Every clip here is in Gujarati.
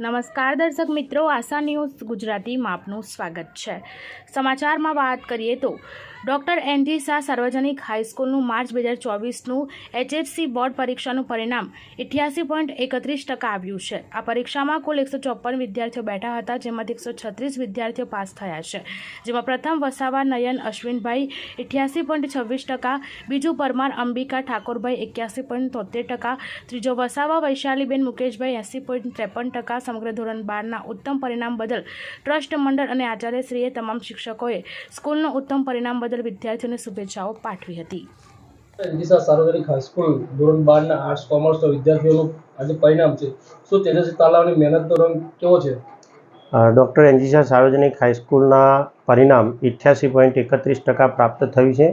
નમસ્કાર દર્શક મિત્રો, આશા ન્યૂઝ ગુજરાતીમાં આપનું સ્વાગત છે। સમાચારમાં વાત કરીએ તો ડૉક્ટર એનજી શાહ સાર્વજનિક હાઈસ્કૂલનું માર્ચ 2024નું HFC બોર્ડ પરીક્ષાનું પરિણામ 88.31% આવ્યું છે। આ પરીક્ષામાં કુલ 154 વિદ્યાર્થીઓ બેઠા હતા, જેમાંથી 136 વિદ્યાર્થીઓ પાસ થયા છે, જેમાં પ્રથમ વસાવા નયન અશ્વિનભાઈ 88.26%, બીજું પરમાર અંબિકા ઠાકોરભાઈ 81.73%, ત્રીજો વસાવા વૈશાલીબેન મુકેશભાઈ 80.53%। સમગ્ર ધોરણ 12ના ઉત્તમ પરિણામ બદલ ટ્રસ્ટ મંડળ અને આચાર્યશ્રીએ તમામ શિક્ષકોએ સ્કૂલનું ઉત્તમ પરિણામ બદલ વિદ્યાર્થીઓને શુભેચ્છાઓ પાઠવી હતી। એનજી શાહ સાર્વજનિક હાઈસ્કૂલ ધોરણ 12ના આર્ટ્સ કોમર્સના વિદ્યાર્થીઓનું આજે પરિણામ છે, શું તેજસ્વી તાલાવની મહેનતનો રંગ કેવો છે? ડૉક્ટર એનજી શાહ સાર્વજનિક હાઈસ્કૂલના પરિણામ 88.31% પ્રાપ્ત થયું છે।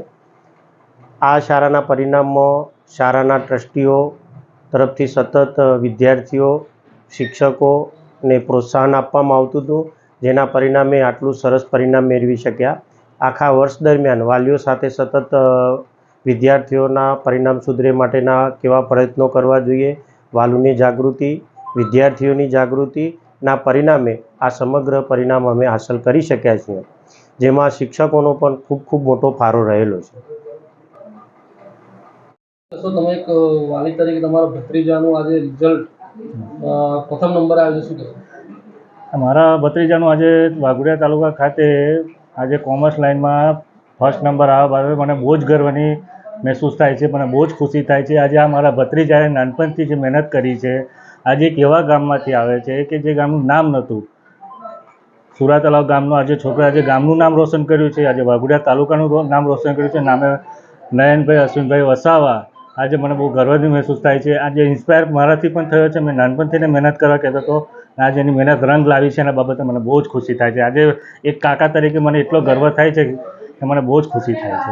આ શાળાના પરિણામમાં શાળાના ટ્રસ્ટીઓ તરફથી સતત વિદ્યાર્થીઓ, શિક્ષકોને પ્રોત્સાહન આપવામાં આવતું હતું, જેના પરિણામે આટલું સરસ પરિણામ મેળવી શક્યા। આખા વર્ષ દરમિયાન વાલીઓ સાથે સતત વિદ્યાર્થીઓના પરિણામ સુધરે માટેના કેવા પ્રયત્નો કરવા જોઈએ, વાલીઓની જાગૃતિ, વિદ્યાર્થીઓની જાગૃતિના પરિણામે આ સમગ્ર પરિણામ અમે હાંસલ કરી શક્યા છીએ, જેમાં શિક્ષકોનો પણ ખૂબ મોટો ફાળો રહેલો છે। તો તમે એક વાલી તરીકે તમારા ભત્રીજાનું આજે રિઝલ્ટ પ્રથમ નંબર આવ્યો, શું કહેશો? મારા ભત્રીજાનું આજે વાઘોડિયા તાલુકા ખાતે આજે કોમર્સ લાઇનમાં ફર્સ્ટ નંબર આવવા બદલ મને બહુ જ ગર્વની મહેસૂસ થાય છે, મને બહુ જ ખુશી થાય છે। આજે આ મારા ભત્રીજાએ નાનપણથી જે મહેનત કરી છે, આજે એક એવા ગામમાંથી આવે છે કે જે ગામનું નામ નહોતું, સુરા તલાવ ગામનો આજે છોકરો આજે ગામનું નામ રોશન કર્યું છે, આજે વાઘોડિયા તાલુકાનું નામ રોશન કર્યું છે। નામે નયનભાઈ અશ્વિનભાઈ વસાવા, આજે મને બહુ ગર્વની મહેસૂસ થાય છે। આજે ઇન્સ્પાયર મારાથી પણ થયો છે, મેં નાનપણથી મહેનત કરવા કહેતો હતો, આજે એની મહેનત રંગ લાવી છે, એના બાબતે મને બહુ જ ખુશી થાય છે। આજે એક કાકા તરીકે મને એટલો ગર્વ થાય છે કે મને બહુ જ ખુશી થાય છે।